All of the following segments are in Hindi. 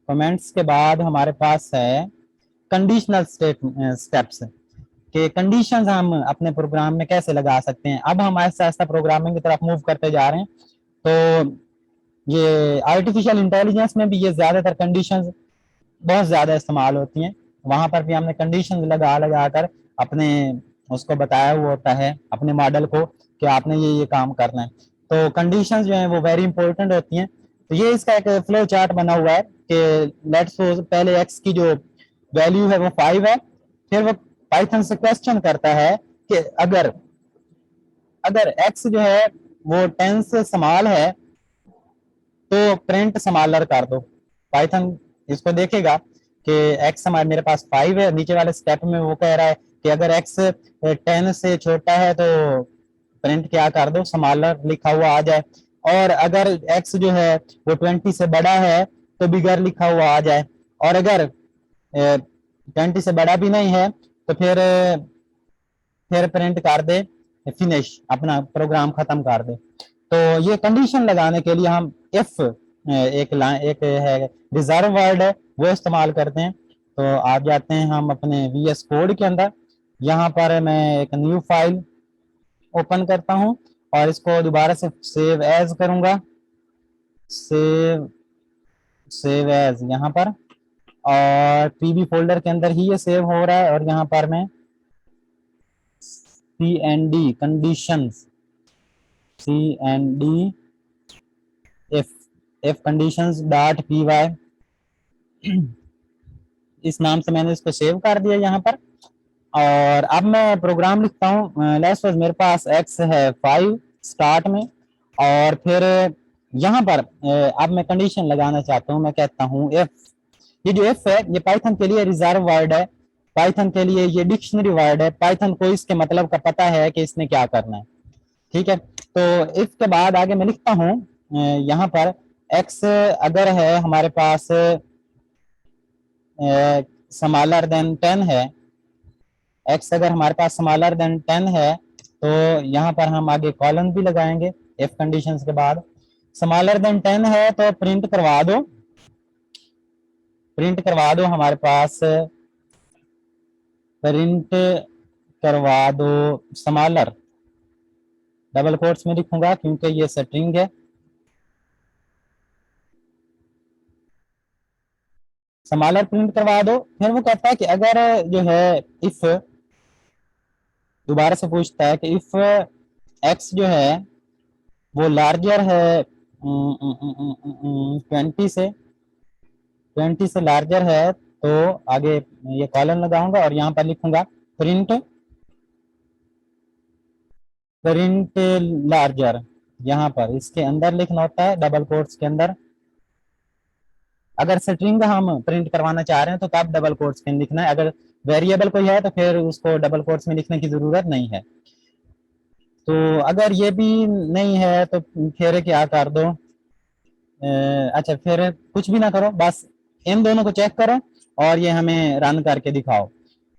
कमेंट्स के बाद हमारे पास है कंडीशनल स्टेप्स के कंडीशंस हम अपने प्रोग्राम में कैसे लगा सकते हैं। अब हम ऐसा ऐसा प्रोग्रामिंग की तरफ मूव करते जा रहे हैं, तो ये आर्टिफिशियल इंटेलिजेंस में भी ये ज्यादातर कंडीशंस बहुत ज्यादा इस्तेमाल होती हैं। वहां पर भी हमने कंडीशंस लगा लगा कर अपने उसको बताया हुआ होता है अपने मॉडल को कि आपने ये काम करना है। तो कंडीशंस जो है वो वेरी इंपॉर्टेंट होती हैं। तो ये इसका एक फ्लो चार्ट बना हुआ है कि लेट्स सपोज पहले एक्स की जो वैल्यू है वो 5 है, फिर वो पाइथन से क्वेश्चन करता है कि अगर अगर एक्स जो है वो 10 से स्मॉल है तो प्रिंट स्मॉलर कर दो। पाइथन इसको देखेगा कि एक्स हमारे मेरे पास 5 है, नीचे वाले स्टेप में वो कह रहा है कि अगर एक्स 10 से छोटा है तो प्रिंट क्या कर दो, स्मॉलर लिखा हुआ आ जाए। और अगर एक्स जो है वो 20 से बड़ा है तो बिगर लिखा हुआ आ जाए। और अगर 20 से बड़ा भी नहीं है तो फिर प्रिंट कर दे फिनिश, अपना प्रोग्राम खत्म कर दे। तो ये कंडीशन लगाने के लिए हम इफ एक है रिजर्व वर्ड है वो इस्तेमाल करते हैं। तो आप जाते हैं हम अपने वीएस कोड के अंदर, यहाँ पर मैं एक न्यू फाइल ओपन करता हूँ और इसको दोबारा से सेव एज करूंगा, सेव सेव एज यहाँ पर, और पीबी फोल्डर के अंदर ही ये सेव हो रहा है। और यहाँ पर मैं cnd conditions, cnd if if conditions dot py इस नाम से मैंने इसको सेव कर दिया यहाँ पर। और अब मैं प्रोग्राम लिखता हूँ। लेट्स सपोज मेरे पास x है 5 स्टार्ट में, और फिर यहाँ पर अब मैं कंडीशन लगाना चाहता हूँ। मैं कहता हूँ if, ये जो if है ये पाइथन के लिए रिजर्व वर्ड है, पाइथन के लिए ये डिक्शनरी वर्ड है, पाइथन को इसके मतलब का पता है कि इसने क्या करना है। ठीक है, तो if के बाद आगे मैं लिखता हूँ यहाँ पर x अगर है हमारे पास स्मॉलर देन 10 है, x अगर हमारे पास स्मॉलर देन 10 है तो यहाँ पर हम आगे कॉलन भी लगाएंगे। इफ कंडीशंस के बाद स्मॉलर देन 10 है तो प्रिंट करवा दो, प्रिंट करवा दो हमारे पास, प्रिंट करवा दो स्मॉलर, डबल कोट्स में लिखूंगा क्योंकि ये स्ट्रिंग है। स्मॉलर प्रिंट करवा दो। फिर वो कहता है कि अगर जो है इफ, दोबारा से पूछता है कि इफ एक्स जो है वो लार्जर है 20 से लार्जर है तो आगे ये कॉलन लगाऊंगा और यहाँ पर लिखूंगा प्रिंट प्रिंट लार्जर। यहाँ पर इसके अंदर लिखना होता है डबल कोट्स के अंदर। अगर स्ट्रिंग हम प्रिंट करवाना चाह रहे हैं तो तब डबल कोट्स में लिखना है, अगर वेरिएबल कोई है तो फिर उसको डबल कोट्स में लिखने की जरूरत नहीं है। तो अगर ये भी नहीं है तो फिर क्या कर दो, अच्छा फिर कुछ भी ना करो, बस इन दोनों को चेक करो और ये हमें रन करके दिखाओ।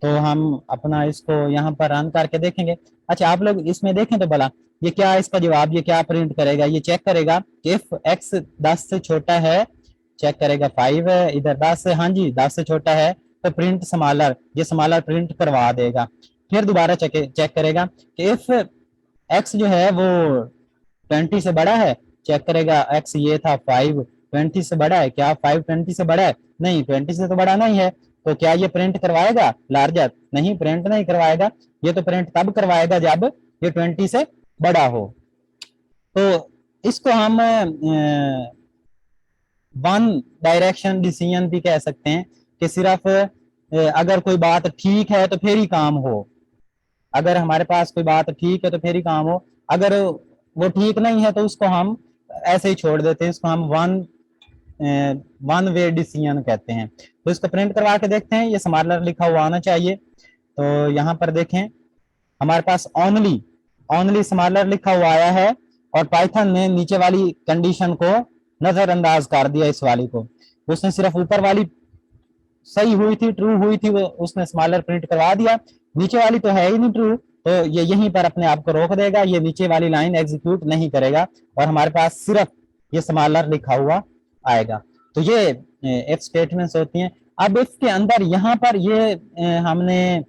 तो हम अपना इसको यहाँ पर रन करके देखेंगे। अच्छा आप लोग इसमें देखें तो भला ये क्या, इसका जवाब ये क्या प्रिंट करेगा, ये चेक करेगा इफ एक्स 10 से छोटा है, चेक करेगा 5 है, इधर 10 है, हाँ जी 10 से छोटा है तो प्रिंट स्मॉलर, ये स्मॉलर प्रिंट करवा देगा। फिर दोबारा चेक करेगा कि इफ एक्स जो है वो 20 से बड़ा है, चेक करेगा एक्स ये था 5 20 से बड़ा है क्या, 5 20 से बड़ा है, नहीं 20 से तो बड़ा नहीं है, तो क्या ये प्रिंट करवाएगा लार्जर, नहीं प्रिंट नहीं करवाएगा। ये तो प्रिंट तब करवाएगा जब ये 20 से बड़ा हो। तो इसको हम वन डायरेक्शन डिसीजन भी कह सकते हैं कि सिर्फ अगर कोई बात ठीक है तो फिर ही काम हो, अगर हमारे पास कोई बात ठीक है तो फिर ही काम हो, अगर वो ठीक नहीं है तो उसको हम ऐसे ही छोड़ देते हैं, इसको हम वन वे डिसीजन कहते हैं। तो इसको प्रिंट करवा के देखते हैं, ये स्मॉलर लिखा हुआ आना चाहिए। तो यहाँ पर देखें हमारे पास ओनली ओनली स्मॉलर लिखा हुआ आया है और पाइथन ने नीचे वाली कंडीशन को नजरअंदाज कर दिया, इस वाली को उसने सिर्फ ऊपर वाली सही हुई थी, ट्रू हुई थी, वो उसने स्मॉलर प्रिंट करवा दिया, नीचे वाली तो है ही नहीं ट्रू, तो ये यहीं पर अपने आप को रोक देगा, ये नीचे वाली लाइन एग्जीक्यूट नहीं करेगा और हमारे पास सिर्फ ये स्मॉलर लिखा हुआ आएगा। तो ये इफ स्टेटमेंट्स होती हैं। अब इसके अंदर यहाँ पर ये हमने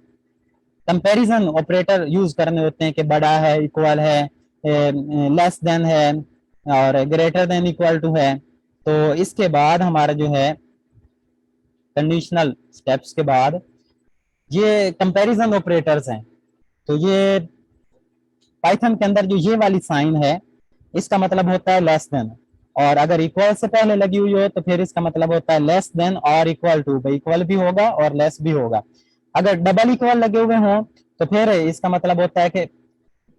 कंपैरिजन ऑपरेटर यूज करने होते हैं कि बड़ा है, इक्वल है, लेस देन है और ग्रेटर देन इक्वल टू है। तो इसके बाद हमारा जो है कंडीशनल स्टेप्स के बाद ये कंपैरिजन ऑपरेटर्स हैं। तो ये पाइथन के अंदर जो ये वाली साइन है इसका मतलब होता है लेस देन, और अगर इक्वल से पहले लगी हुई हो तो फिर इसका मतलब होता है लेस देन और इक्वल टू, इक्वल भी होगा और लेस भी होगा। अगर डबल इक्वल लगे हुए हों तो फिर इसका मतलब होता है कि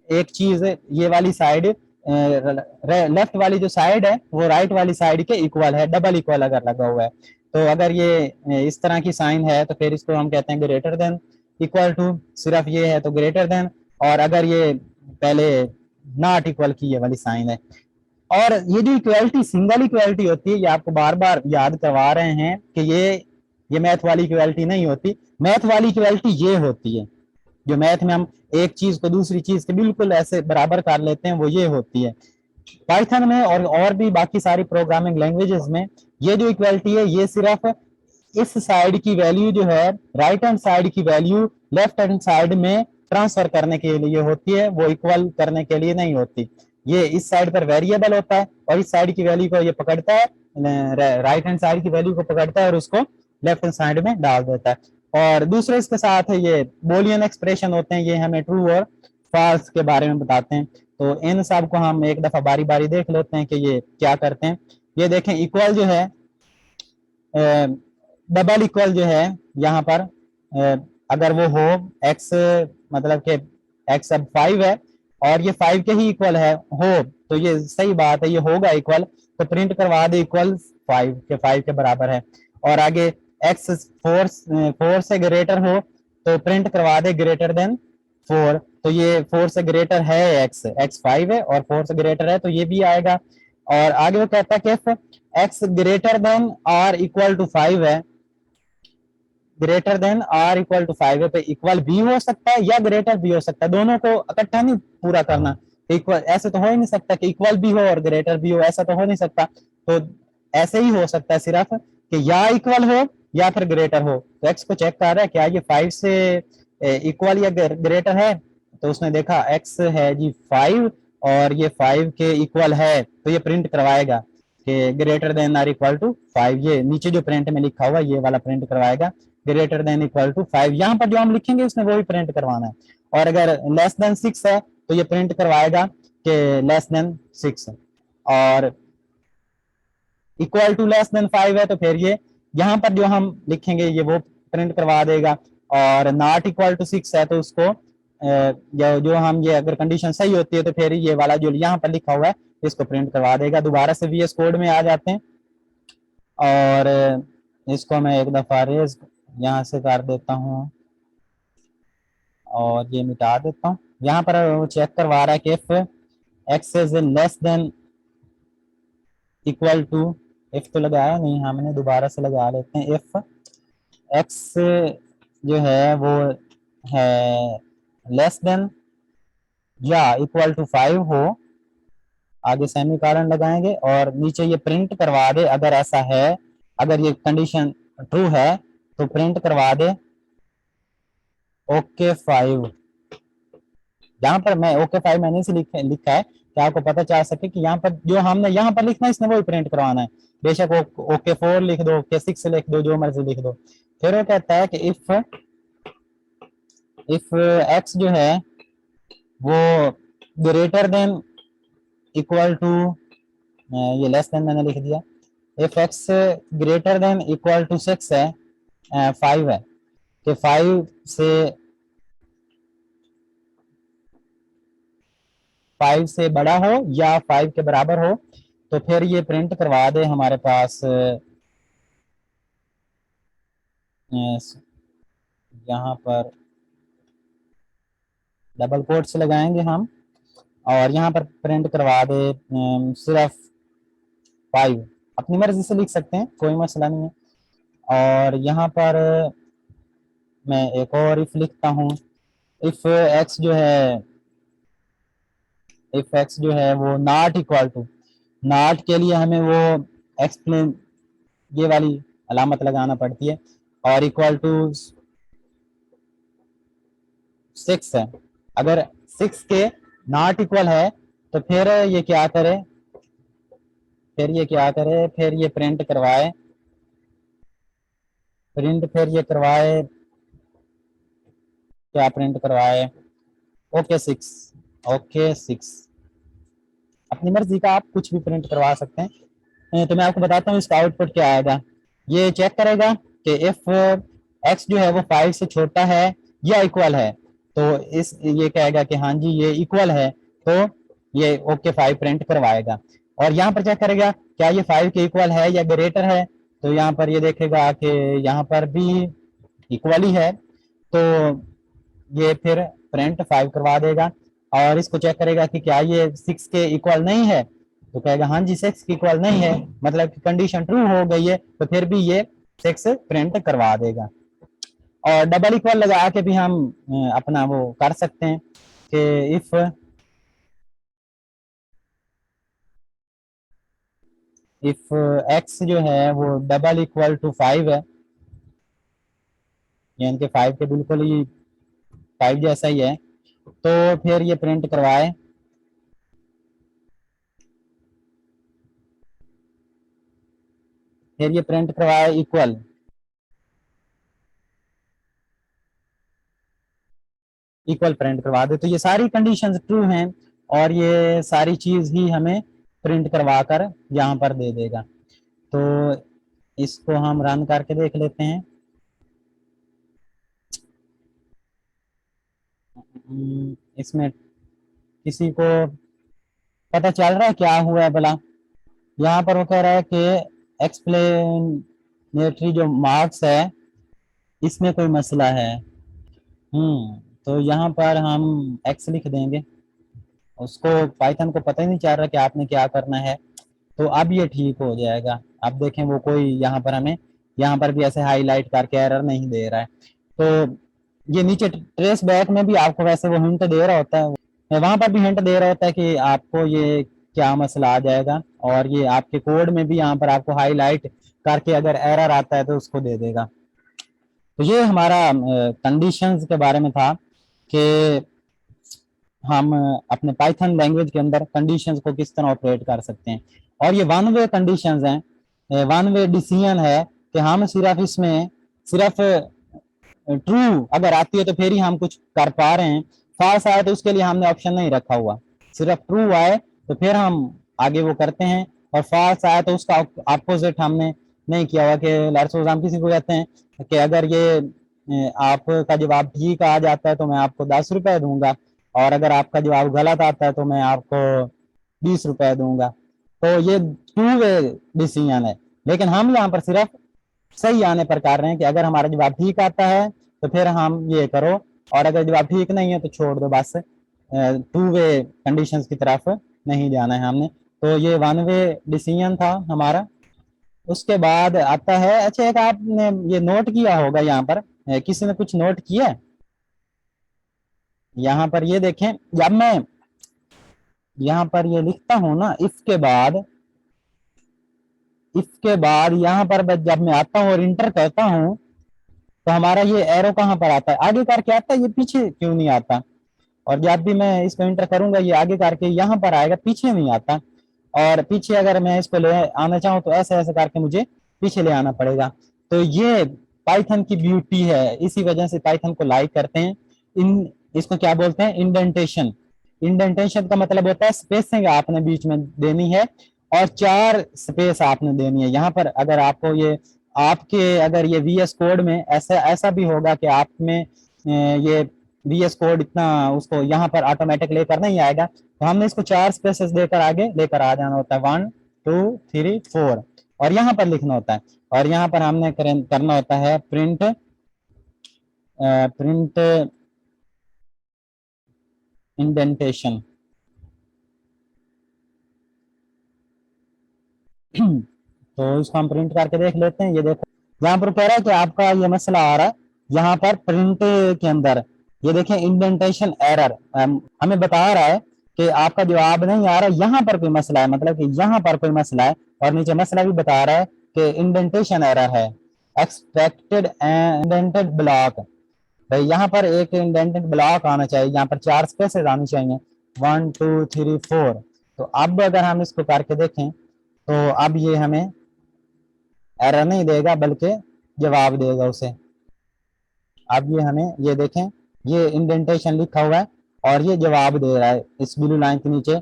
एक चीज ये वाली साइड, लेफ्ट वाली जो साइड है वो राइट वाली साइड के इक्वल है, डबल इक्वल अगर लगा हुआ है। तो अगर ये इस तरह की साइन है तो फिर इसको हम कहते हैं ग्रेटर देन इक्वल टू, सिर्फ ये है तो ग्रेटर देन, और अगर ये पहले नॉट इक्वल की ये वाली साइन है। और ये जो इक्वलिटी सिंगल इक्वलिटी होती है ये आपको बार बार याद करवा रहे हैं कि ये मैथ वाली इक्वलिटी नहीं होती। मैथ वाली इक्वलिटी ये होती है, जो मैथ में हम एक चीज को दूसरी चीज के बिल्कुल ऐसे बराबर कर लेते हैं, वो ये होती है। पाइथन में और भी बाकी सारी प्रोग्रामिंग लैंग्वेजेस में ये जो इक्वलिटी है ये सिर्फ इस साइड की वैल्यू जो है राइट हैंड साइड की वैल्यू लेफ्ट हैंड साइड में ट्रांसफर करने के लिए होती है, वो इक्वल करने के लिए नहीं होती। ये इस साइड पर वेरिएबल होता है और इस साइड की वैल्यू को ये पकड़ता है, राइट हैंड साइड की वैल्यू को पकड़ता है और उसको लेफ्ट हैंड साइड में डाल देता है। और दूसरे इसके साथ है ये बोलियन एक्सप्रेशन होते हैं, ये हमें ट्रू और फॉल्स के बारे में बताते हैं। तो इन सब को हम एक दफा बारी बारी देख लेते हैं कि ये क्या करते हैं। ये देखें इक्वल जो है, डबल इक्वल जो है यहाँ पर अगर वो हो x, मतलब कि x अब 5 है और ये 5 के ही इक्वल है हो तो ये सही बात है, ये होगा इक्वल, तो प्रिंट करवा दे इक्वल 5 के बराबर है। और आगे x 4 से ग्रेटर हो तो प्रिंट करवा दे ग्रेटर देन 4, तो ये 4 से ग्रेटर है x 5 है और 4 से ग्रेटर है तो ये भी आएगा। और आगे वो कहता है कि x ग्रेटर देन और इक्वल टू 5 है, ग्रेटर देन और इक्वल टू 5 है तो इक्वल भी हो सकता है या ग्रेटर भी हो सकता है, दोनों को इकट्ठा नहीं पूरा करना। इक्वल ऐसे तो हो ही नहीं सकता कि इक्वल भी हो और ग्रेटर भी हो, ऐसा तो हो नहीं सकता। तो ऐसे ही हो सकता है सिर्फ कि या इक्वल हो या फिर ग्रेटर हो। तो एक्स को चेक कर रहा है क्या ये 5 से इक्वल या ग्रेटर है, तो उसने देखा एक्स है जी 5 और ये 5 के इक्वल है तो ये प्रिंट करवाएगा कि ग्रेटर देन और इक्वल टू 5। ये नीचे जो प्रिंट में लिखा हुआ ये वाला प्रिंट करवाएगा ग्रेटर देन इक्वल टू 5। यहाँ पर जो हम लिखेंगे उसने वो भी प्रिंट करवाना है। और अगर लेस देन 6 है तो ये प्रिंट करवाएगा कि लेस देन 6, और इक्वल टू लेस देन 5 है तो फिर ये यहाँ पर जो हम लिखेंगे ये वो प्रिंट करवा देगा। और नॉट इक्वल टू 6 है तो उसको जो हम ये अगर कंडीशन सही होती है तो फिर ये वाला जो यहाँ पर लिखा हुआ है इसको प्रिंट करवा देगा। दोबारा से VS कोड में आ जाते हैं और इसको मैं एक दफा रेज यहाँ से कर देता हूँ और ये मिटा देता हूँ। यहाँ पर चेक करवा रहा है कि if x is less than equal to, if तो लगाया नहीं हमने, दोबारा से लगा लेते हैं। इफ एक्स जो है वो है लेस देन या इक्वल टू 5 हो, आगे सेमीकोलन लगाएंगे और नीचे ये प्रिंट करवा दे अगर ऐसा है, अगर ये कंडीशन ट्रू है तो प्रिंट करवा दे ओके 5। यहाँ पर मैं ओके 5 मैंने से लिखा है कि आपको पता चल सके कि यहाँ पर जो हमने यहाँ पर लिखना है इसने वही प्रिंट करवाना है। बेशक ओके 4 लिख दो, ओके 6 लिख दो, जो मर्जी लिख दो। फिर वो कहता है कि इफ एक्स जो है वो ग्रेटर देन इक्वल टू, ये लेस देन मैंने लिख दिया, if x greater than equal to 6 है, 5 है कि 5 से बड़ा हो या 5 के बराबर हो तो फिर ये प्रिंट करवा दे हमारे पास यहाँ पर डबल कोट्स लगाएंगे हम और यहाँ पर प्रिंट करवा दे सिर्फ 5। अपनी मर्जी से लिख सकते हैं, कोई मसला नहीं है। और यहाँ पर मैं एक और इफ लिखता हूँ, इफ एक्स जो है, इफ एक्स जो है वो नॉट इक्वल टू, नॉट के लिए हमें वो एक्सप्लेन ये वाली अलामत लगाना पड़ती है, और इक्वल टू 6 है। अगर 6 के नॉट इक्वल है तो फिर ये क्या करे, फिर ये प्रिंट करवाए, फिर ये करवाए, क्या प्रिंट करवाए, ओके 6, ओके 6। अपनी मर्जी का आप कुछ भी प्रिंट करवा सकते हैं। तो मैं आपको बताता हूँ इसका आउटपुट क्या आएगा। ये चेक करेगा कि इफ एक्स जो है वो 5 से छोटा है या इक्वल है, तो इस ये कहेगा कि हाँ जी ये इक्वल है, तो ये ओके 5 प्रिंट करवाएगा। और यहाँ पर चेक करेगा क्या ये 5 के इक्वल है या ग्रेटर है, तो यहाँ पर ये देखेगा कि यहाँ पर भी इक्वल ही है, तो ये फिर प्रिंट 5 करवा देगा। और इसको चेक करेगा कि क्या ये 6 के इक्वल नहीं है, तो कहेगा हाँ जी 6 के इक्वल नहीं है, मतलब कि कंडीशन ट्रू हो गई है, तो फिर भी ये 6 प्रिंट करवा देगा। और डबल इक्वल लगा के भी हम अपना वो कर सकते हैं कि इफ एक्स जो है वो डबल इक्वल टू 5 है, यानी कि 5 के बिल्कुल ही 5 जैसा ही है, तो फिर ये प्रिंट करवाए, फिर ये प्रिंट करवाए इक्वल, इक्वल प्रिंट करवा दे। तो ये सारी कंडीशंस ट्रू हैं और ये सारी चीज ही हमें प्रिंट करवा कर यहाँ पर दे देगा। तो इसको हम रन करके देख लेते हैं। इसमें किसी को पता चल रहा है क्या हुआ है भला? यहाँ पर वो कह रहा है कि एक्सप्लेनेटरी जो मार्क्स है इसमें कोई मसला है। तो यहाँ पर हम एक्स लिख देंगे, उसको पाइथन को पता ही नहीं चल रहा कि आपने क्या करना है, तो अब ये ठीक हो जाएगा। अब देखें वो कोई यहाँ पर हमें यहाँ पर भी ऐसे हाईलाइट करके एरर नहीं दे रहा है। तो ये नीचे ट्रेस बैक में भी आपको वैसे वो हिंट दे रहा होता है, वहां पर भी हिंट दे रहा होता है कि आपको ये क्या मसला आ जाएगा, और ये आपके कोड में भी यहाँ पर आपको हाईलाइट करके अगर एरर आता है तो उसको दे देगा। तो ये हमारा कंडीशंस के बारे में था कि हम अपने पाइथन लैंग्वेज के अंदर कंडीशंस को किस तरह ऑपरेट कर सकते हैं। और ये वन वे कंडीशंस हैं, वन वे डिसीजन है कि हम सिर्फ इसमें सिर्फ ट्रू अगर आती है तो फिर ही हम कुछ कर पा रहे हैं, फॉल्स आए तो उसके लिए हमने ऑप्शन नहीं रखा हुआ, सिर्फ ट्रू आए तो फिर हम आगे वो करते हैं, और फॉल्स आए तो उसका अपोजिट हमने नहीं किया हुआ। कि लार्सोज हम किसी को कहते हैं कि अगर ये आपका जवाब ठीक आ जाता है तो मैं आपको 10 रुपए दूंगा, और अगर आपका जवाब गलत आता है तो मैं आपको 20 रुपए दूंगा। तो ये टू वे डिसीजन है, लेकिन हम यहाँ पर सिर्फ सही आने पर कर रहे हैं कि अगर हमारा जवाब ठीक आता है तो फिर हम ये करो, और अगर जवाब ठीक नहीं है तो छोड़ दो, बस टू वे कंडीशंस की तरफ नहीं जाना है हमने। तो ये वन वे डिसीजन था हमारा। उसके बाद आता है, अच्छा एक आपने ये नोट किया होगा यहाँ पर, किसी ने कुछ नोट किया है यहाँ पर? ये देखें, जब मैं यहाँ पर ये लिखता हूं ना इसके बाद यहाँ पर जब मैं आता हूँ और इंटर करता हूँ तो हमारा ये एरो कहाँ पर आता है, आगे करके आता है, ये पीछे क्यों नहीं आता? और जब भी मैं इसको इंटर करूंगा ये आगे करके यहाँ पर आएगा, पीछे नहीं आता। और पीछे अगर मैं इसको ले आना चाहूँ तो ऐसे ऐसे करके मुझे पीछे ले आना पड़ेगा। तो ये पाइथन की ब्यूटी है, इसी वजह से पाइथन को लाइक करते हैं। इन इसको क्या बोलते हैं, इंडेंटेशन। इंडेंटेशन का मतलब होता है स्पेसिंग आपने बीच में देनी है, और 4 स्पेस आपने देनी है। यहाँ पर अगर आपको ये आपके अगर ये वीएस कोड में ऐसा ऐसा भी होगा कि आप में ये वीएस कोड इतना उसको यहाँ पर ऑटोमेटिक लेकर नहीं आएगा, तो हमने इसको 4 स्पेसेस देकर आगे लेकर आ जाना होता है, 1 2 3 4, और यहाँ पर लिखना होता है। और यहाँ पर हमने करना होता है प्रिंट प्रिंट इंडेंटेशन। तो इसको हम प्रिंट करके देख लेते हैं। ये देखो यहाँ पर कह रहा है कि आपका ये मसला आ रहा है यहाँ पर प्रिंट के अंदर, ये देखें इंडेंटेशन एरर हमें बता रहा है कि आपका जवाब नहीं आ रहा, यहाँ पर कोई मसला है, मतलब कि यहाँ पर कोई मसला है। और नीचे मसला भी बता रहा है कि इंडेंटेशन एरर है, एक्सपेक्टेड इंडेंटेड ब्लॉक। भाई यहाँ पर एक इंडेंटेड ब्लॉक आना चाहिए, यहाँ पर 4 स्पेसेस आनी चाहिए, 1 2 3 4। तो अब अगर हम इसको करके देखें तो अब ये हमें एरर नहीं देगा बल्कि जवाब देगा उसे। अब ये हमें ये देखें, ये इंडेंटेशन लिखा हुआ है और ये जवाब दे रहा है इस ब्लू लाइन के नीचे।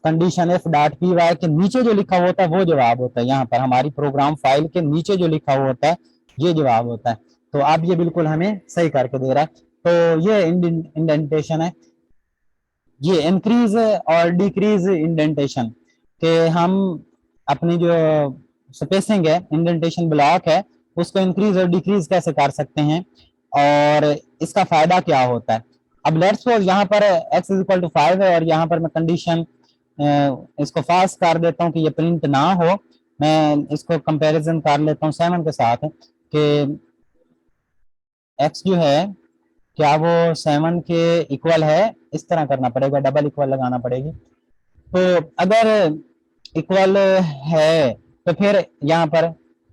Condition F dot P Y के नीचे जो लिखा हुआ होता है वो जवाब होता है, यहाँ पर हमारी प्रोग्राम फाइल के नीचे जो लिखा हुआ होता है ये जवाब होता है। तो अब ये बिल्कुल हमें सही करके दे रहा है। तो ये इंडेंटेशन है, ये इंक्रीज और डिक्रीज इंडेंटेशन के हम अपनी जो स्पेसिंग है, इंडेंटेशन ब्लॉक है, उसको इंक्रीज और डिक्रीज कैसे कर सकते हैं और इसका फायदा क्या होता है। अब लेट्स सपोज यहाँ पर x इज इक्वल टू 5 है और यहाँ पर मैं कंडीशन इसको फास्ट कर देता हूँ कि ये प्रिंट ना हो। मैं इसको कंपैरिजन कर लेता हूँ 7 के साथ कि x जो है क्या वो 7 के इक्वल है, इस तरह करना पड़ेगा, डबल इक्वल लगाना पड़ेगी। तो अगर इक्वल है तो फिर यहाँ पर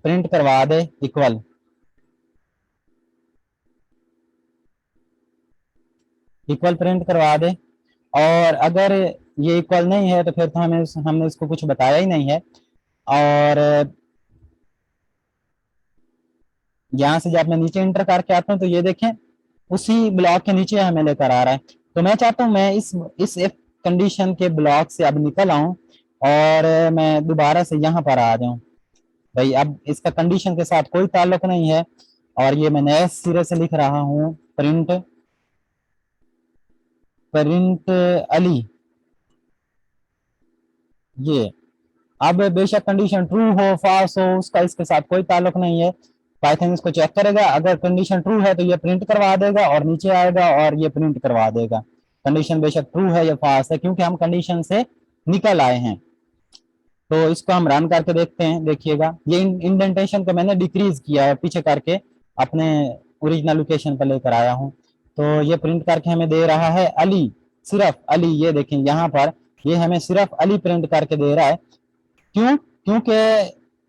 प्रिंट करवा दे इक्वल, इक्वल प्रिंट करवा दे। और अगर ये इक्वल नहीं है तो फिर तो हमने इसको कुछ बताया ही नहीं है। और यहाँ से जब मैं नीचे इंटर करके आता हूँ तो ये देखें उसी ब्लॉक के नीचे हमें लेकर आ रहा है। तो मैं चाहता हूँ मैं इस इफ कंडीशन के ब्लॉक से अब निकल आऊं और मैं दोबारा से यहाँ पर आ जाऊं। भाई अब इसका कंडीशन के साथ कोई ताल्लुक नहीं है और ये मैं नए सिरे से लिख रहा हूँ, प्रिंट प्रिंट अली। ये अब बेशक कंडीशन ट्रू हो फॉल्स हो उसका इसके साथ कोई ताल्लुक नहीं है, पाइथन इसको चेक करेगा। अगर कंडीशन ट्रू है तो ये प्रिंट करवा देगा और नीचे आएगा और ये प्रिंट करवा देगा। कंडीशन बेशक ट्रू है या फॉल्स है क्योंकि हम कंडीशन से निकल आए हैं। तो इसको हम रन करके देखते हैं, देखिएगा ये इंडेंटेशन को मैंने डिक्रीज किया है पीछे करके, अपने ओरिजिनल लोकेशन पर लेकर आया हूँ। तो ये प्रिंट करके हमें दे रहा है अली, सिर्फ अली। ये देखें यहाँ पर ये हमें सिर्फ अली प्रिंट करके दे रहा है। क्यों? क्योंकि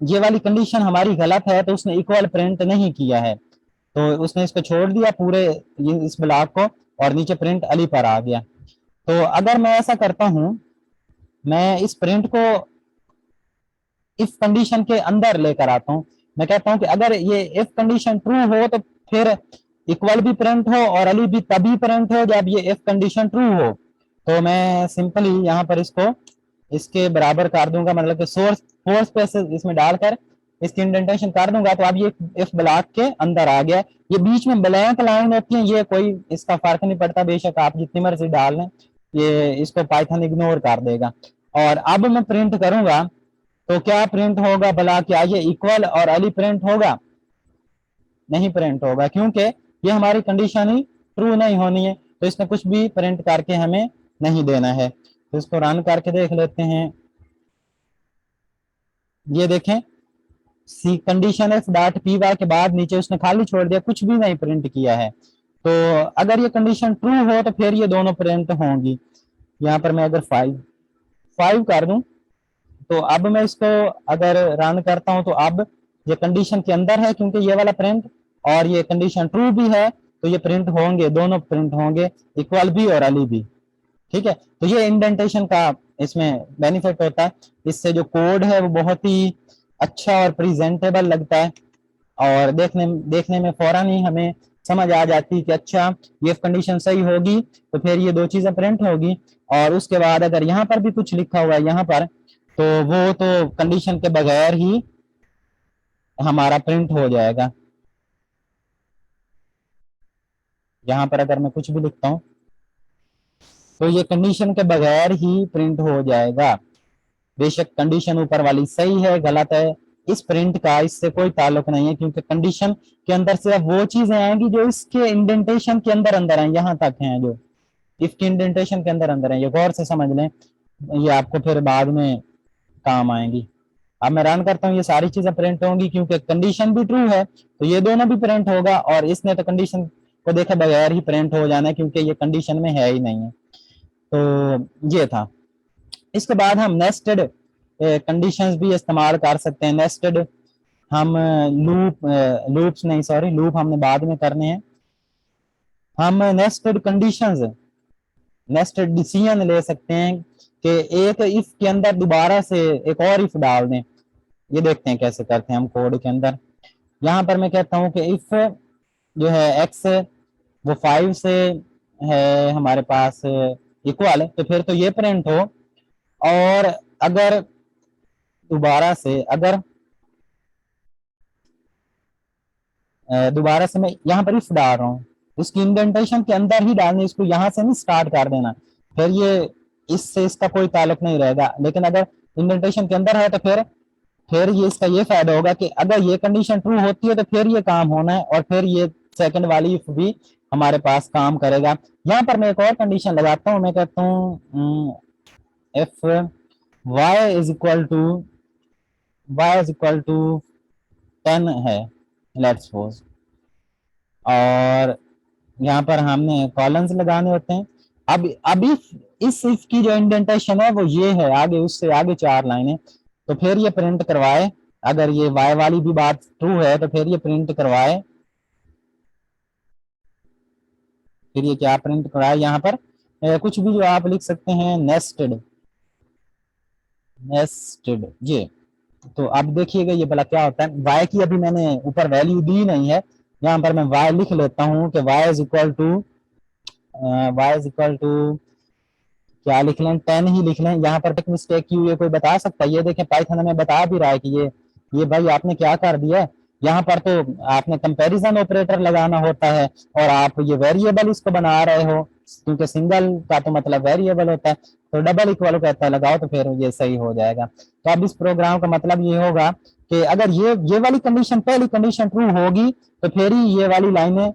ये वाली कंडीशन हमारी गलत है तो उसने इक्वल प्रिंट नहीं किया है, तो उसने इसको छोड़ दिया पूरे इस ब्लॉक को और नीचे प्रिंट अली पर आ गया। तो अगर मैं ऐसा करता हूं, मैं इस प्रिंट को इफ कंडीशन के अंदर लेकर आता हूं, मैं कहता हूं कि अगर ये इफ कंडीशन ट्रू हो तो फिर इक्वल भी प्रिंट हो और अली भी तभी प्रिंट हो जब ये इफ कंडीशन ट्रू हो। तो मैं सिंपली यहाँ पर इसको इसके बराबर कर दूंगा, मतलब कि सोर्स 4 स्पेसेस इसमें डालकर इसकी इंडेंटेशन कर दूंगा। तो अब ये इफ ब्लॉक के अंदर आ गया। ये बीच में ब्लैंक लाइन होती है, ये कोई इसका फर्क नहीं पड़ता, बेशक आप जितनी मर्जी डाल लें, ये इसको पाइथन इग्नोर कर देगा। और अब मैं प्रिंट करूंगा तो क्या प्रिंट होगा भला? क्या ये इक्वल और अली प्रिंट होगा? नहीं प्रिंट होगा क्योंकि ये हमारी कंडीशन ही ट्रू नहीं होनी है, तो इसने कुछ भी प्रिंट करके हमें नहीं देना है। तो इसको रन करके देख लेते हैं। ये देखें C condition F dot P Y के बाद नीचे उसने खाली छोड़ दिया, कुछ भी नहीं प्रिंट किया है। तो अगर ये कंडीशन ट्रू हो तो फिर ये दोनों प्रिंट होंगी। यहाँ पर मैं अगर 5 कर दूं तो अब मैं इसको अगर रन करता हूं तो अब ये कंडीशन के अंदर है क्योंकि ये वाला प्रिंट, और ये कंडीशन ट्रू भी है तो ये प्रिंट होंगे, दोनों प्रिंट होंगे, इक्वल भी और अली भी। ठीक है, तो ये इंडेंटेशन का इसमें बेनिफिट होता है। इससे जो कोड है वो बहुत ही अच्छा और प्रेजेंटेबल लगता है और देखने में फौरन ही हमें समझ आ जाती है कि अच्छा ये कंडीशन सही होगी तो फिर ये दो चीजें प्रिंट होगी। और उसके बाद अगर यहाँ पर भी कुछ लिखा हुआ है यहाँ पर तो वो तो कंडीशन के बगैर ही हमारा प्रिंट हो जाएगा। यहाँ पर अगर मैं कुछ भी लिखता हूँ तो ये कंडीशन के बगैर ही प्रिंट हो जाएगा। बेशक कंडीशन ऊपर वाली सही है गलत है इस प्रिंट का इससे कोई ताल्लुक नहीं है, क्योंकि कंडीशन के अंदर सिर्फ वो चीजें आएंगी जो इसके इंडेंटेशन के अंदर अंदर हैं, यहाँ तक हैं जो इसके इंडेंटेशन के अंदर अंदर हैं। ये गौर से समझ लें, ये आपको फिर बाद में काम आएंगी। अब मैं रन करता हूँ, ये सारी चीजें प्रिंट होंगी क्योंकि कंडीशन भी ट्रू है तो ये दोनों भी प्रिंट होगा, और इसने तो कंडीशन को देखे बगैर ही प्रिंट हो जाना है क्योंकि ये कंडीशन में है ही नहीं है। तो ये था। इसके बाद हम नेस्टेड कंडीशंस भी इस्तेमाल कर सकते हैं। नेस्टेड हम लूप्स नहीं, सॉरी, लूप हमने बाद में करने हैं। हम नेस्टेड कंडीशंस, नेस्टेड डिसीजन ले सकते हैं कि एक इफ के अंदर दोबारा से एक और इफ डाल दें। ये देखते हैं कैसे करते हैं हम कोड के अंदर। यहाँ पर मैं कहता हूँ कि इफ जो है एक्स वो 5 से है हमारे पास इक्वल, तो फिर तो ये प्रिंट हो। और अगर दोबारा से, अगर दोबारा से मैं यहाँ पर इफ डाल रहा हूँ, उसकी इंडेंटेशन के अंदर ही डालनी, इसको यहाँ से नहीं स्टार्ट कर देना, फिर ये इससे इसका कोई ताल्लुक नहीं रहेगा। लेकिन अगर इंडेंटेशन के अंदर है तो फिर ये इसका ये फायदा होगा कि अगर ये कंडीशन ट्रू होती है तो फिर ये काम होना है, और फिर ये सेकंड वाली इफ भी हमारे पास काम करेगा। यहाँ पर मैं एक और कंडीशन लगाता हूँ, मैं कहता हूँ if y is equal to 10 है, लेट्स सपोज, और यहाँ पर हमने कॉलम्स लगाने होते हैं। अब इस इफ की जो इंडेंटेशन है वो ये है, आगे उससे आगे 4 लाइनें, तो फिर ये प्रिंट करवाए। अगर ये y वाली भी बात ट्रू है तो फिर ये प्रिंट करवाए, फिर ये क्या प्रिंट कराए, यहाँ पर कुछ भी जो आप लिख सकते हैं, नेस्टेड, नेस्टेड ये। तो अब देखिएगा ये भला क्या होता है। y की अभी मैंने ऊपर वैल्यू दी नहीं है, यहाँ पर मैं y लिख लेता हूँ कि y इज इक्वल टू क्या लिख लें, 10 ही लिख लें। यहाँ पर एक मिस्टेक की हुई है, कोई बता सकता है? ये देखें पाइथन हमें बता भी रहा है कि ये भाई आपने क्या कर दिया। यहाँ पर तो आपने कंपैरिजन ऑपरेटर लगाना होता है और आप ये वेरिएबल इसको बना रहे हो, क्योंकि सिंगल का तो मतलब वेरिएबल होता है, तो डबल इक्वल कहता है लगाओ, तो फिर ये सही हो जाएगा। तो अब इस प्रोग्राम का मतलब ये होगा कि अगर ये वाली कंडीशन, पहली कंडीशन ट्रू होगी तो फिर ही ये वाली लाइनें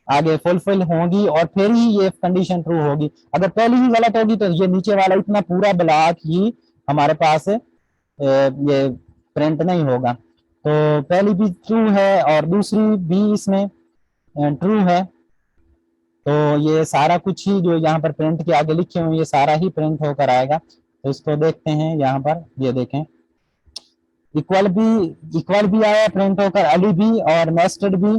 आगे फुलफिल होगी और फिर ही ये कंडीशन ट्रू होगी। अगर पहली ही गलत होगी तो ये नीचे वाला इतना पूरा ब्लॉक ही हमारे पास ये प्रिंट नहीं होगा। तो पहली भी ट्रू है और दूसरी भी इसमें ट्रू है, तो ये सारा कुछ ही जो यहाँ पर प्रिंट के आगे लिखे हुए ये सारा ही प्रिंट होकर आएगा। तो इसको देखते हैं, यहाँ पर ये देखें, इक्वल भी आया प्रिंट होकर, अली भी और नेस्टेड भी,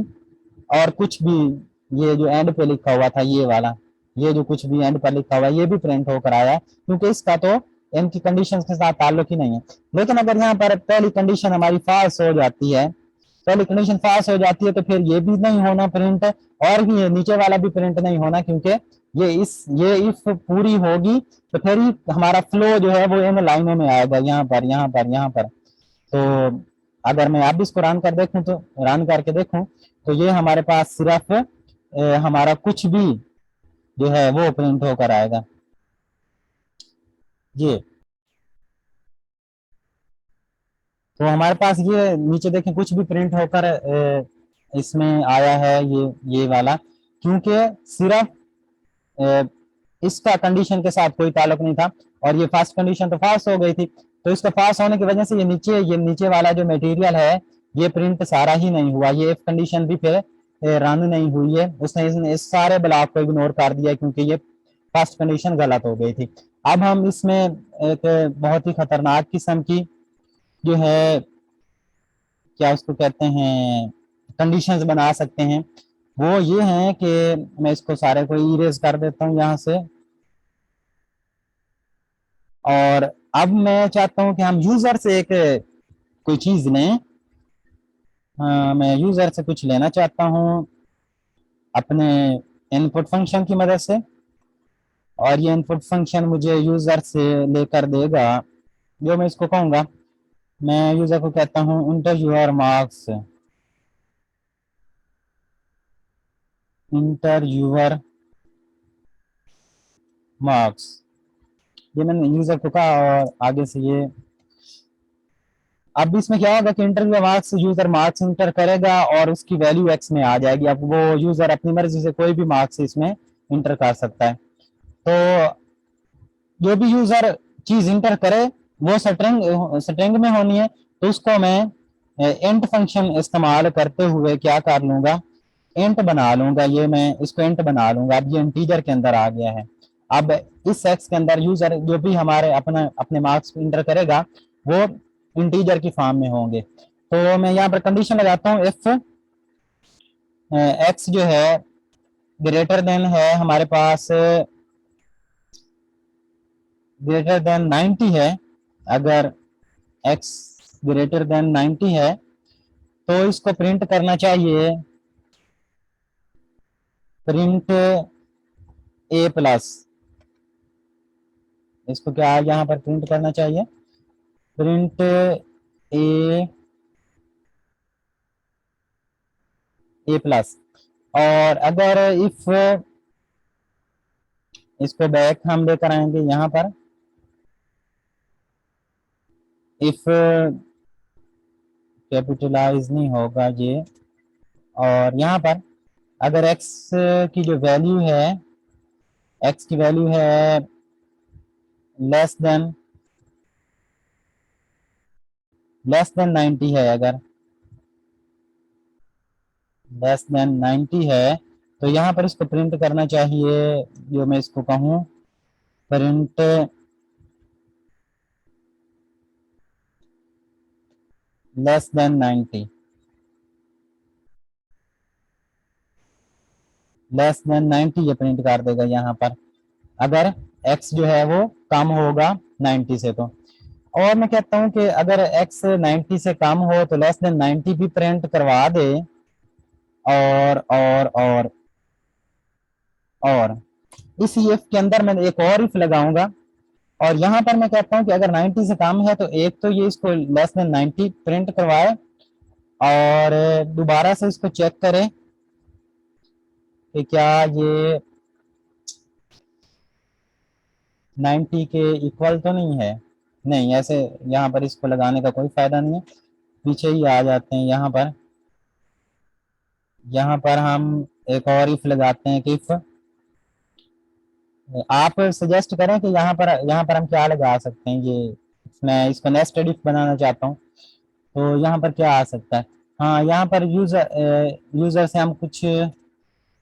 और कुछ भी ये जो एंड पे लिखा हुआ था ये वाला, ये जो कुछ भी एंड पर लिखा हुआ है ये भी प्रिंट होकर आया, क्योंकि इसका तो इनकी कंडीशंस के साथ ताल्लुक ही नहीं है। लेकिन अगर यहाँ पर पहली कंडीशन हमारी फॉल्स हो जाती है, पहली कंडीशन फॉल्स हो जाती है, तो फिर ये भी नहीं होना प्रिंट, और भी ये नीचे वाला भी प्रिंट नहीं होना, क्योंकि ये इफ पूरी होगी तो फिर ही हमारा फ्लो जो है वो इन लाइनों में आएगा, यहाँ पर, यहाँ पर, यहाँ पर। तो अगर मैं अब इसको रन करके देखूं तो ये हमारे पास सिर्फ हमारा कुछ भी जो है वो प्रिंट होकर आएगा। ये तो हमारे पास ये नीचे देखें कुछ भी प्रिंट होकर इसमें आया है, ये वाला, क्योंकि सिर्फ इसका कंडीशन के साथ कोई ताल्लुक नहीं था, और ये फर्स्ट कंडीशन तो पास हो गई थी, तो इसका पास होने की वजह से ये नीचे वाला जो मटेरियल है ये प्रिंट सारा ही नहीं हुआ। ये इफ कंडीशन भी फिर रन नहीं हुई है, उसने इस सारे ब्लॉक को इग्नोर कर दिया, क्योंकि ये फर्स्ट कंडीशन गलत हो गई थी। अब हम इसमें एक बहुत ही खतरनाक किस्म की जो है, क्या उसको कहते हैं, कंडीशंस बना सकते हैं। वो ये हैं कि मैं इसको सारे को इरेज कर देता हूँ यहाँ से, और अब मैं चाहता हूँ कि हम यूजर से एक कोई चीज लें। मैं यूजर से कुछ लेना चाहता हूँ अपने इनपुट फंक्शन की मदद से, और ये इनपुट फंक्शन मुझे यूजर से लेकर देगा, जो मैं इसको कहूँगा, मैं यूजर को कहता हूँ enter your marks, enter your marks, ये मैंने यूजर को कहा, और आगे से ये अब इसमें क्या होगा कि inter marks, user marks inter करेगा और उसकी वैल्यू एक्स में आ जाएगी। अब वो यूजर अपनी मर्जी से कोई भी मार्क्स इसमें इंटर कर सकता है। तो जो भी यूजर चीज इंटर करे वो स्ट्रिंग में होनी है, तो उसको मैं इंट फंक्शन इस्तेमाल करते हुए क्या कर लूंगा, इंट बना लूंगा। ये मैं इसको इंट बना लूंगा। अब ये इंटीजर के अंदर आ गया है। अब इस एक्स के अंदर यूजर जो भी हमारे अपने मार्क्स इंटर करेगा वो इंटीजर की फॉर्म में होंगे। तो मैं यहाँ पर कंडीशन लगाता हूँ इफ एक्स जो है ग्रेटर देन है हमारे पास ग्रेटर देन 90 है। अगर x ग्रेटर देन 90 है तो इसको प्रिंट करना चाहिए प्रिंट ए प्लस। इसको क्या यहाँ पर प्रिंट करना चाहिए प्रिंट ए प्लस। और अगर इफ इसको बैक हम लेकर आएंगे यहाँ पर इफ कैपिटलाइज नहीं होगा ये। और यहाँ पर अगर x की जो वैल्यू है x की वैल्यू है लेस देन 90 है। अगर लेस देन 90 है तो यहाँ पर इसको प्रिंट करना चाहिए जो मैं इसको कहूँ print less than 90 less than 90 ये प्रिंट कर देगा यहाँ पर अगर x जो है वो कम होगा 90 से। तो और मैं कहता हूँ कि अगर x 90 से कम हो तो लेस देन 90 भी प्रिंट करवा दे। और इस if के अंदर मैं एक और if लगाऊंगा और यहाँ पर मैं कहता हूँ कि अगर 90 से कम है तो एक तो ये इसको लेस देन 90 प्रिंट करवाए और दोबारा से इसको चेक करें कि क्या ये 90 के इक्वल तो नहीं है। नहीं, ऐसे यहाँ पर इसको लगाने का कोई फायदा नहीं है। पीछे ही आ जाते हैं यहाँ पर हम एक और इफ लगाते हैं कि इफ आप सजेस्ट करें कि यहाँ पर हम क्या लगा सकते हैं। ये मैं इसको नेस्टेड इफ बनाना चाहता हूँ तो यहाँ पर क्या आ सकता है। हाँ, यहाँ पर यूजर से हम कुछ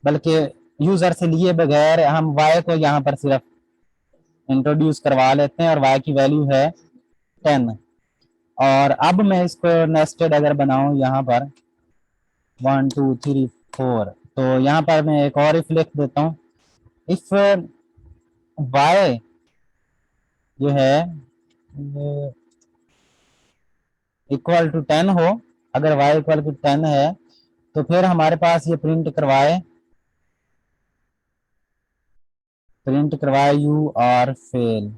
बल्कि यूजर से लिए बगैर हम वाई को यहाँ पर सिर्फ इंट्रोड्यूस करवा लेते हैं और वाई की वैल्यू है 10। और अब मैं इसको नेस्टेड अगर बनाऊं यहाँ पर 1 2 3 4 तो यहाँ पर मैं एक और इफ लिख देता हूँ इफ वाई जो है इक्वल टू 10 हो। अगर y इक्वल टू 10 है तो फिर हमारे पास ये प्रिंट करवाए यू आर फेल।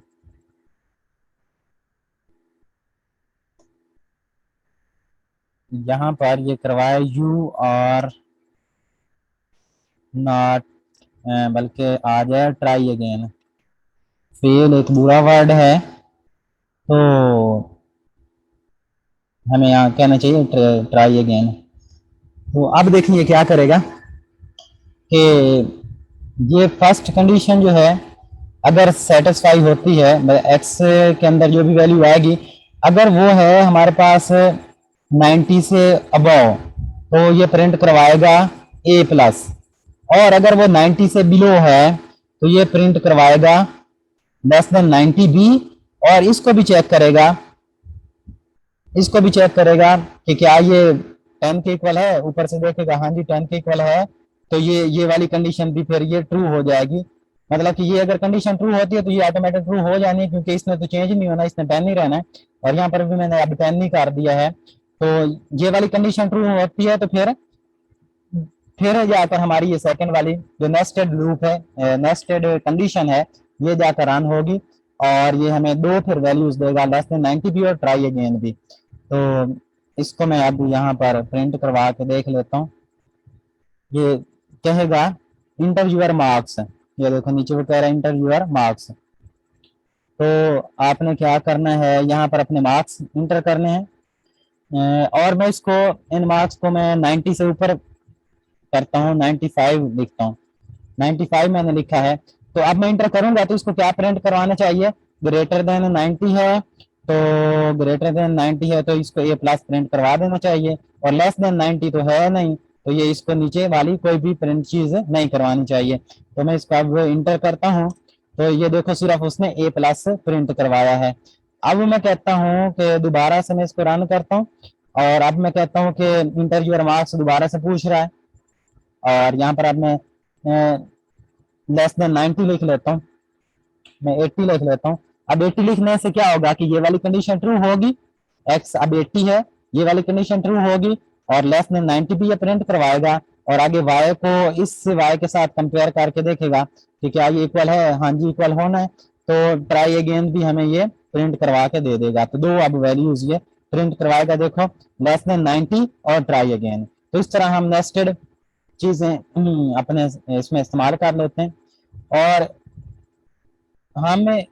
यहाँ पर ये करवाए यू आर नॉट बल्कि आ जाए ट्राई अगेन। फेल एक बुरा वर्ड है तो हमें यहाँ कहना चाहिए ट्राई अगेन। तो अब देखिए क्या करेगा कि ये फर्स्ट कंडीशन जो है अगर सेटिस्फाई होती है एक्स के अंदर जो भी वैल्यू आएगी अगर वो है हमारे पास 90 से अबव तो ये प्रिंट करवाएगा ए प्लस। और अगर वो 90 से बिलो है तो ये प्रिंट करवाएगा लेस देन 90 बी। और इसको भी चेक करेगा कि क्या ये 10 के इक्वल है। ऊपर से देखेगा हाँ जी 10 के इक्वल है तो ये वाली कंडीशन भी फिर ये ट्रू हो जाएगी। मतलब कि ये अगर कंडीशन ट्रू होती है तो ये ऑटोमेटिक ट्रू हो जानी है क्योंकि इसने तो चेंज नहीं होना, इसने 10 ही रहना है। और यहाँ पर भी मैंने अब 10 नहीं कर दिया है तो ये वाली कंडीशन ट्रू होती है तो फिर जाकर हमारी ये सेकंड वाली जो नेस्टेड लूप है नेस्टेड कंडीशन है ये जाकर रन होगी और ये हमें दो फिर वैल्यूज देगा लेस देन 90 भी और ट्राई अगेन भी। तो इसको मैं अब यहाँ पर प्रिंट करवा के देख लेता हूँ। ये कहेगा इंटर यूर मार्क्स। ये देखो नीचे वो कह रहा है इंटर यूर मार्क्स। तो आपने क्या करना है यहाँ पर अपने मार्क्स इंटर करने हैं और मैं इसको इन मार्क्स को मैं 90 से ऊपर करता हूँ 95 लिखता हूँ। 95 मैंने लिखा है तो अब मैं इंटर करूंगा तो इसको क्या प्रिंट करवाना चाहिए ग्रेटर देन 90 है तो ग्रेटर देन 90 है तो इसको ए प्लस प्रिंट करवा देना चाहिए और लेस देन 90 तो है नहीं तो ये इसको नीचे वाली कोई भी प्रिंट चीज नहीं करवानी चाहिए। तो मैं इसको अब इंटर करता हूँ तो ये देखो सिर्फ उसने ए प्लस प्रिंट करवाया है। अब मैं कहता हूँ कि दोबारा से मैं इसको रन करता हूँ और अब मैं कहता हूँ कि इंटर योर मार्क्स दोबारा से पूछ रहा है, और यहाँ पर अब मैं लेस देन 90 लिख लेता हूँ, मैं 80 लिख लेता हूँ। अब 80 लिखने से क्या होगा कि ये वाली कंडीशन ट्रू होगी, x अब 80 है, ये वाली कंडीशन ट्रू होगी, और लेस देन 90 भी ये प्रिंट करवाएगा, और आगे y को इस y के साथ कंपेयर करके देखेगा कि क्या ये इक्वल है, हाँ जी इक्वल होना है, तो ट्राई अगेन भी हमें ये प्रिंट करवा के दे देगा। तो दो अब वैल्यूज ये प्रिंट करवाएगा, देखो लेस देन 90 और ट्राई अगेन। तो इस तरह हम नेस्टेड चीजें अपने इसमें इस्तेमाल कर लेते हैं। और हमें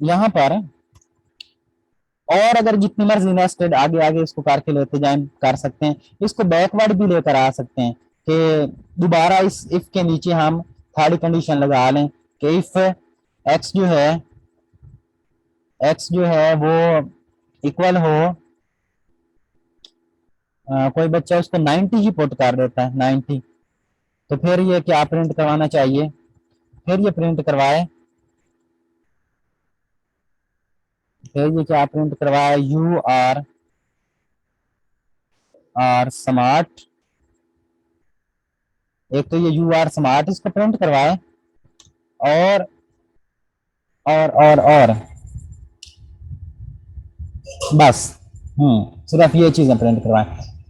यहाँ पर और अगर जितनी मर्जी नेस्टेड आगे आगे इसको करके लेते जाए कर सकते हैं, इसको बैकवर्ड भी लेकर आ सकते हैं कि दोबारा इस इफ के नीचे हम थर्ड कंडीशन लगा लें कि इफ एक्स जो है वो इक्वल हो, कोई बच्चा उसको 90 ही पुट कर देता है 90, तो फिर ये क्या प्रिंट करवाना चाहिए, फिर ये प्रिंट करवाए, फिर ये क्या प्रिंट करवाए, यू आर स्मार्ट। एक तो ये यू आर स्मार्ट इसको प्रिंट करवाए, और और बस सिर्फ ये चीजें प्रिंट करवाएं।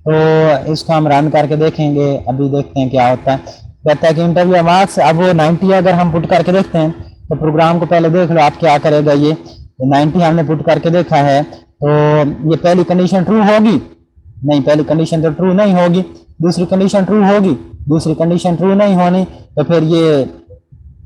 तो इसको हम रन करके देखेंगे, अभी देखते हैं क्या होता है। कहता है कि इंटरव्यू मार्क्स, अब वो 90 अगर हम पुट करके देखते हैं, तो प्रोग्राम को पहले देख लो आप क्या करेगा। ये 90 हमने पुट करके देखा है, तो ये पहली कंडीशन ट्रू होगी, नहीं पहली कंडीशन तो ट्रू नहीं होगी, दूसरी कंडीशन ट्रू होगी, दूसरी कंडीशन ट्रू नहीं होनी, तो फिर ये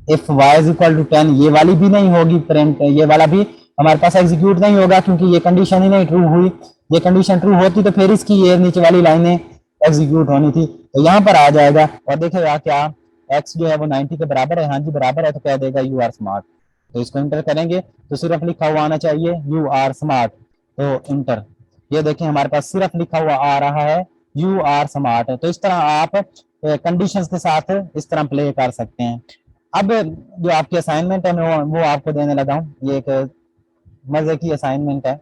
if y is equal to 10 ये वाली भी नहीं होगी प्रिंट, ये वाला भी हमारे पास एग्जीक्यूट नहीं होगा, क्योंकि ये कंडीशन ही नहीं ट्रू हुई। ये कंडीशन ट्रू होती तो फिर इसकी ये नीचे वाली लाइनें एग्जीक्यूट होनी थी, तो यहाँ पर आ जाएगा और देखेगा क्या x जो है वो 90 के बराबर है, हाँ जी बराबर है, तो कह देगा यू आर स्मार्ट। तो इसको इंटर करेंगे तो सिर्फ लिखा हुआ आना चाहिए यू आर स्मार्ट, तो इंटर। ये देखें हमारे पास सिर्फ लिखा हुआ आ रहा है यू आर स्मार्ट। तो इस तरह आप कंडीशंस के साथ इस तरह प्ले कर सकते हैं। अब जो आपकी असाइनमेंट है मैं वो आपको देने लगा हूँ, ये एक मजे की असाइनमेंट है।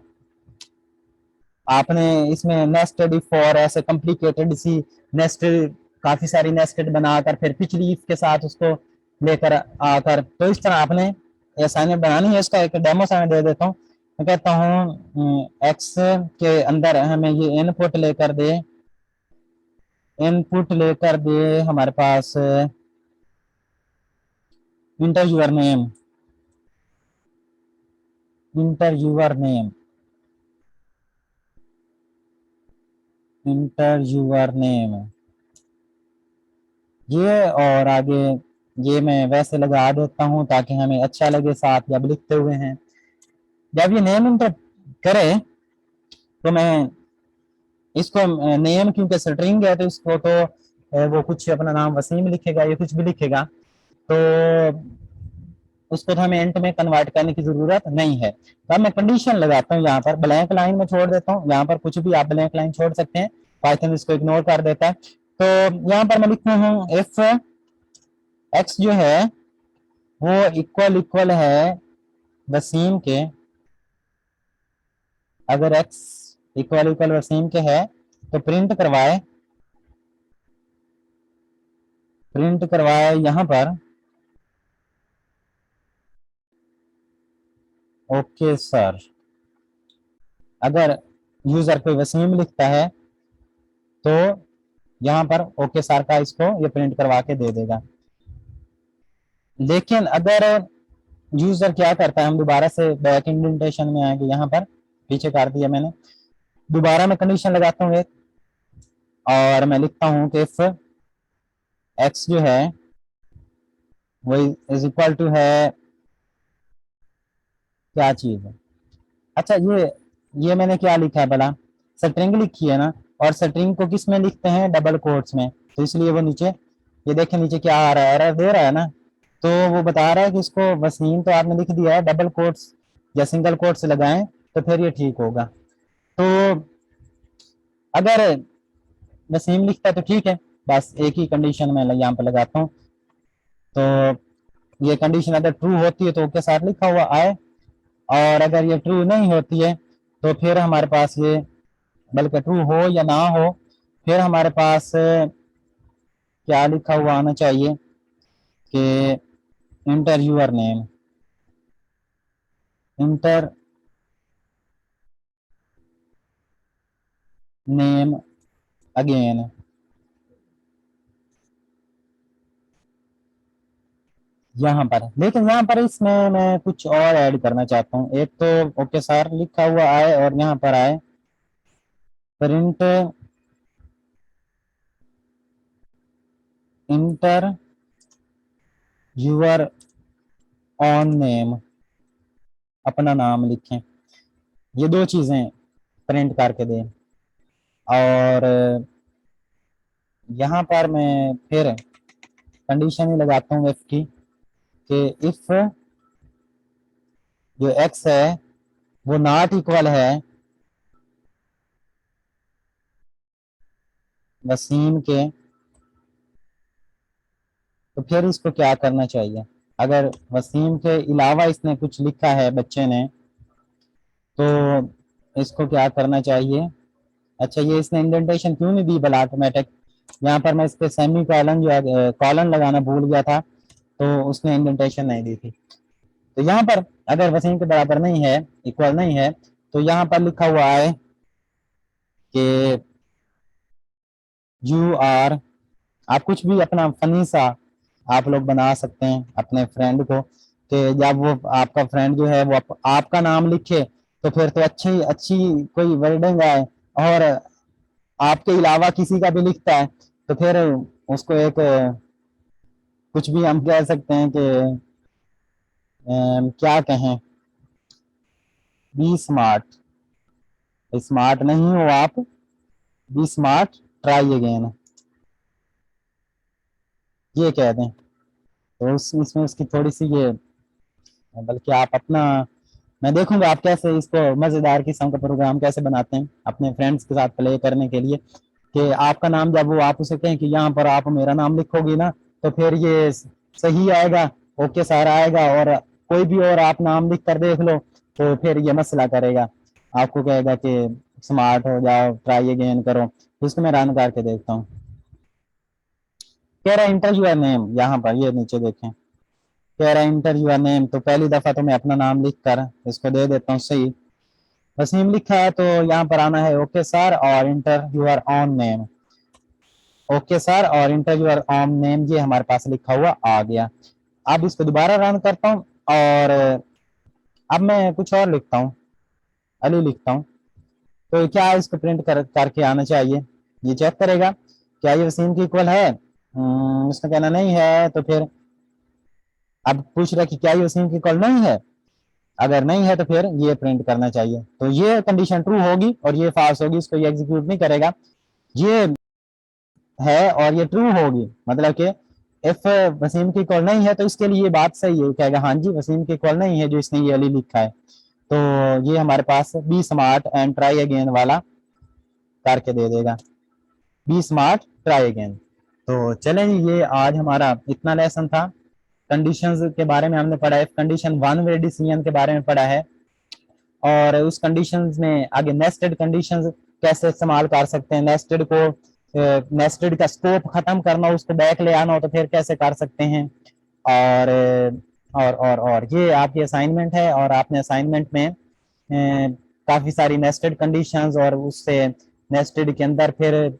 आपने इसमें नेस्टेड इफ और ऐसे कॉम्प्लिकेटेड सी नेस्टेड काफी सारी नेस्टेड बनाकर फिर पिछली इफ के साथ उसको लेकर आकर, तो इस तरह आपने असाइनमेंट बनानी है। इसका एक डेमो सा मैं दे देता हूँ। मैं कहता हूँ एक्स के अंदर हमें ये इनपुट लेकर दे हमारे पास enter your name, enter your name, enter your name, ये और आगे ये मैं वैसे लगा देता हूँ ताकि हमें अच्छा लगे साथ जब लिखते हुए हैं। जब ये नेम इंटर करे तो मैं इसको नेम क्योंकि स्ट्रिंग है तो इसको तो वो कुछ अपना नाम वसीम लिखेगा या कुछ भी लिखेगा, तो उसको तो हमें इंट में कन्वर्ट करने की जरूरत नहीं है। तो अब मैं कंडीशन लगाता हूँ, यहाँ पर ब्लैंक लाइन में छोड़ देता हूँ, यहाँ पर कुछ भी आप ब्लैंक लाइन छोड़ सकते हैं, पाइथन इसको इग्नोर कर देता है। तो यहाँ पर मैं लिखता हूँ इफ एक्स जो है वो इक्वल है वसीम के, अगर एक्स इक्वल वसीम के है तो प्रिंट करवाए यहाँ पर ओके सर। अगर यूजर कोई वसीम लिखता है तो यहाँ पर ओके सर का इसको ये प्रिंट करवा के दे देगा। लेकिन अगर यूजर क्या करता है, हम दोबारा से बैक इंडेंटेशन में आएंगे, यहाँ पर पीछे कर दिया मैंने, दोबारा मैं कंडीशन लगाता हूँ एक, और मैं लिखता हूँ कि इफ एक्स जो है वो इज इक्वल टू है क्या चीज है, अच्छा ये मैंने क्या लिखा है भला, स्ट्रिंग लिखी है ना, और स्ट्रिंग को किस में लिखते हैं, डबल कोट्स में, तो इसलिए वो नीचे ये देखें नीचे क्या आ रहा है, एरर दे रहा है ना, तो वो बता रहा है कि इसको वसीम तो आपने लिख दिया है, डबल कोट्स या सिंगल कोट्स लगाएं तो फिर ये ठीक होगा। तो अगर वसीम लिखता है तो ठीक है, बस एक ही कंडीशन में यहाँ पर लगाता हूँ। तो ये कंडीशन अगर ट्रू होती है तो ओके साथ लिखा हुआ आए, और अगर ये ट्रू नहीं होती है तो फिर हमारे पास ये बल्कि ट्रू हो या ना हो, फिर हमारे पास क्या लिखा हुआ आना चाहिए कि enter your name, enter name again. यहाँ पर, लेकिन यहाँ पर इसमें मैं कुछ और ऐड करना चाहता हूँ। एक तो ओके सर लिखा हुआ आए और यहाँ पर आए print inter you're on name, अपना नाम लिखें। ये दो चीजें प्रिंट करके दें। और यहाँ पर मैं फिर कंडीशन ही लगाता हूँ इफ की, कि इफ जो एक्स है वो नॉट इक्वल है वसीम के, तो फिर इसको क्या करना चाहिए। अगर वसीम के अलावा इसने कुछ लिखा है बच्चे ने, तो इसको क्या करना चाहिए। अच्छा, ये इसने इंडेंटेशन क्यों नहीं दी भला ऑटोमेटिक। यहाँ पर मैं इस पे सेमी कॉलन जो है कॉलन लगाना भूल गया था, तो उसने इंडेंटेशन नहीं दी थी। तो यहाँ पर अगर वसीम के बराबर नहीं है, इक्वल नहीं है, तो यहाँ पर लिखा हुआ है कि यू आर, आप कुछ भी अपना फनी सा आप लोग बना सकते हैं अपने फ्रेंड को, कि जब वो आपका फ्रेंड जो है वो आपका नाम लिखे, तो फिर तो अच्छी अच्छी कोई वर्डिंग आए, और आपके अलावा किसी का भी लिखता है तो फिर उसको एक कुछ भी हम कह सकते हैं कि क्या कहें, बी स्मार्ट, स्मार्ट नहीं हो आप, बी स्मार्ट, ट्राई अगेन, ये कह दें। तो इसमें उसकी थोड़ी सी ये, बल्कि आप अपना, मैं देखूंगा आप कैसे इसको मजेदार किस्म का प्रोग्राम कैसे बनाते हैं अपने फ्रेंड्स के साथ प्ले करने के लिए, कि आपका नाम जब वो आप उसे कहें कि यहाँ पर आप मेरा नाम लिखोगी ना, तो फिर ये सही आएगा, ओके सारा आएगा, और कोई भी और आप नाम लिख कर देख लो तो फिर ये मसला करेगा, आपको कहेगा कि स्मार्ट हो जाओ, ट्राई अगेन करो। तो इसको मैं रन करके देखता हूँ। कह रहा है इंटर योर नेम, यहाँ पर ये नीचे देखें, कह रहा है इंटर योर नेम, तो पहली दफा तो मैं अपना नाम लिख कर इसको दे देता हूँ सही, वसीम लिखा है, तो यहाँ पर आना है ओके सर और inter your on name, okay sir और इंटर योर ऑन नेम, ये हमारे पास लिखा हुआ आ गया। अब इसको दोबारा रन करता हूँ, और अब मैं कुछ और लिखता हूँ, अली लिखता हूँ, तो क्या इसको प्रिंट करके आना चाहिए। ये चेक करेगा क्या ये वसीम की इक्वल है, उसका कहना नहीं है, तो फिर अब पूछ रहा है कि क्या ये वसीम की इक्वल नहीं है, अगर नहीं है तो फिर ये प्रिंट करना चाहिए। तो ये कंडीशन ट्रू होगी और ये फॉल्स होगी, इसको ये एग्जीक्यूट नहीं करेगा। ये है और ये ट्रू होगी, मतलब कि इफ वसीम की कॉल नहीं है तो इसके लिए ये बात सही है, कहेगा हाँ जी वसीम की कॉल नहीं है जो इसने ये अली लिखा है। तो ये हमारे पास be smart and try again वाला करके दे देगा, बी स्मार्ट ट्राई अगेन। तो चलें जी, ये आज हमारा इतना लेसन था। कंडीशंस के बारे में हमने पढ़ा है, कंडीशन वन वे डिसीजन के बारे में पढ़ा है, और उस कंडीशंस में आगे नेस्टेड कंडीशंस कैसे इस्तेमाल कर सकते हैं, नेस्टेड को नेस्टेड का स्कोप खत्म करना, उसको बैक ले आना हो तो फिर कैसे कर सकते हैं। और ये आपकी असाइनमेंट है, और आपने असाइनमेंट में काफी सारी नेस्टेड कंडीशंस, और उससे नेस्टेड के अंदर फिर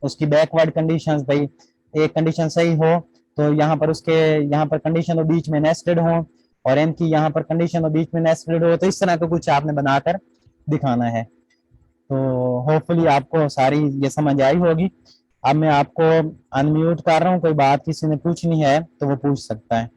उसकी बैकवर्ड कंडीशंस, भाई एक कंडीशन सही हो तो यहाँ पर उसके यहाँ पर कंडीशन हो बीच में नेस्टेड हो, और एन की यहाँ पर कंडीशन हो बीच में नेस्टेड हो, तो इस तरह का कुछ आपने बनाकर दिखाना है। तो होपफुली आपको सारी ये समझ आई होगी। अब मैं आपको अनम्यूट कर रहा हूँ, कोई बात किसी ने पूछनी है तो वो पूछ सकता है।